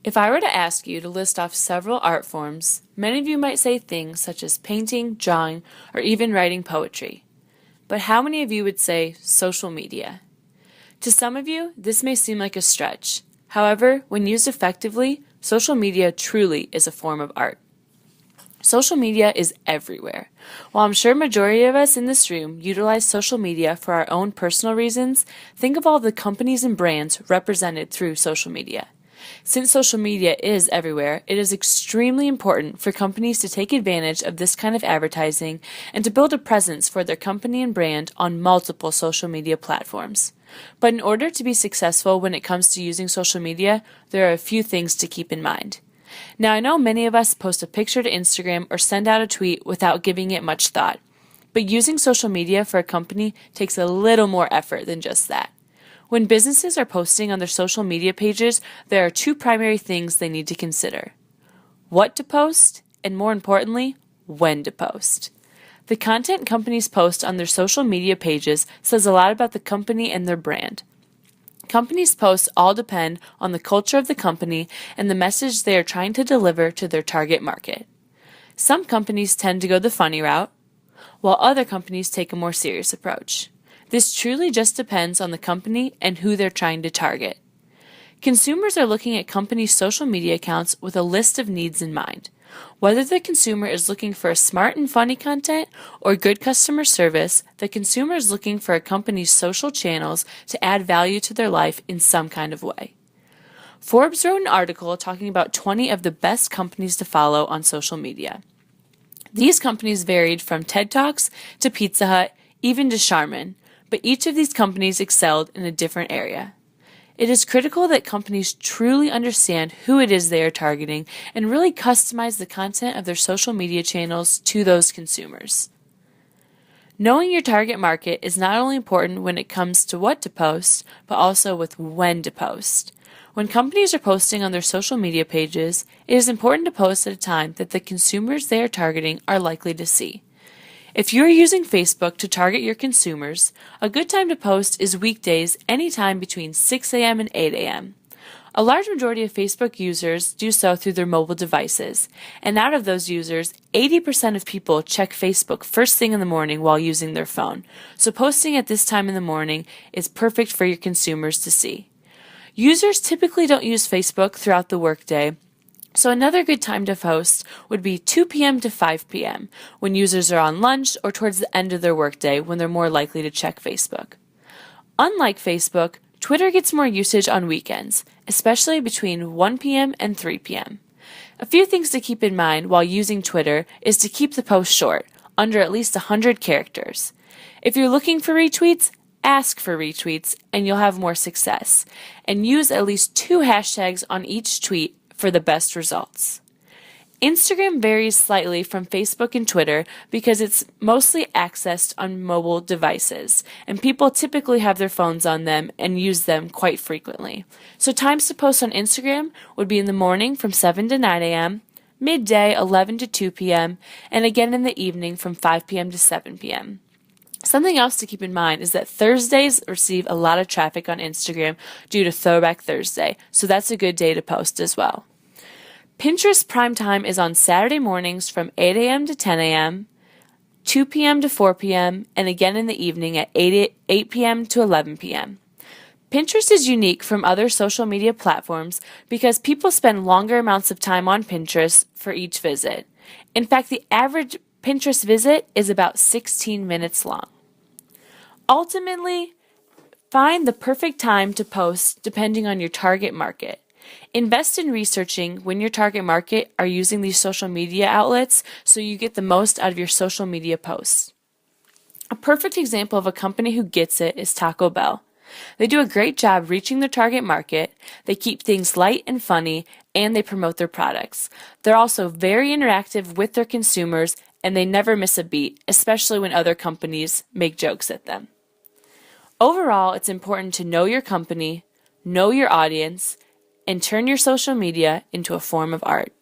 If I were to ask you to list off several art forms, many of you might say things such as painting, drawing, or even writing poetry. But how many of you would say social media? To some of you, this may seem like a stretch. However, when used effectively, social media truly is a form of art. Social media is everywhere. While I'm sure a majority of us in this room utilize social media for our own personal reasons, think of all the companies and brands represented through social media. Since social media is everywhere, it is extremely important for companies to take advantage of this kind of advertising and to build a presence for their company and brand on multiple social media platforms. But in order to be successful when it comes to using social media, there are a few things to keep in mind. Now, I know many of us post a picture to Instagram or send out a tweet without giving it much thought, but using social media for a company takes a little more effort than just that. When businesses are posting on their social media pages, there are two primary things they need to consider: what to post, and more importantly, when to post. The content companies post on their social media pages says a lot about the company and their brand. Companies' posts all depend on the culture of the company and the message they are trying to deliver to their target market. Some companies tend to go the funny route, while other companies take a more serious approach. This truly just depends on the company and who they're trying to target. Consumers are looking at companies' social media accounts with a list of needs in mind. Whether the consumer is looking for smart and funny content or good customer service, the consumer is looking for a company's social channels to add value to their life in some kind of way. Forbes wrote an article talking about 20 of the best companies to follow on social media. These companies varied from TED Talks to Pizza Hut, even to Charmin, but each of these companies excelled in a different area. It is critical that companies truly understand who it is they are targeting and really customize the content of their social media channels to those consumers. Knowing your target market is not only important when it comes to what to post, but also with when to post. When companies are posting on their social media pages, it is important to post at a time that the consumers they are targeting are likely to see. If you are using Facebook to target your consumers, a good time to post is weekdays anytime between 6 a.m. and 8 a.m. A large majority of Facebook users do so through their mobile devices, and out of those users, 80% of people check Facebook first thing in the morning while using their phone, so posting at this time in the morning is perfect for your consumers to see. Users typically don't use Facebook throughout the workday, so another good time to post would be 2 p.m. to 5 p.m. when users are on lunch or towards the end of their workday when they're more likely to check Facebook. Unlike Facebook, Twitter gets more usage on weekends, especially between 1 p.m. and 3 p.m. A few things to keep in mind while using Twitter is to keep the post short, under at least 100 characters. If you're looking for retweets, ask for retweets and you'll have more success. And use at least 2 hashtags on each tweet for the best results. Instagram varies slightly from Facebook and Twitter because it's mostly accessed on mobile devices, and people typically have their phones on them and use them quite frequently. So times to post on Instagram would be in the morning from 7 to 9 a.m., midday 11 to 2 p.m., and again in the evening from 5 p.m. to 7 p.m. Something else to keep in mind is that Thursdays receive a lot of traffic on Instagram due to Throwback Thursday, so that's a good day to post as well. Pinterest prime time is on Saturday mornings from 8 a.m. to 10 a.m., 2 p.m. to 4 p.m., and again in the evening at 8 p.m. to 11 p.m. Pinterest is unique from other social media platforms because people spend longer amounts of time on Pinterest for each visit. In fact, the average Pinterest visit is about 16 minutes long. Ultimately, find the perfect time to post depending on your target market. Invest in researching when your target market are using these social media outlets so you get the most out of your social media posts. A perfect example of a company who gets it is Taco Bell. They do a great job reaching their target market, they keep things light and funny, and they promote their products. They're also very interactive with their consumers, and they never miss a beat, especially when other companies make jokes at them. Overall, it's important to know your company, know your audience, and turn your social media into a form of art.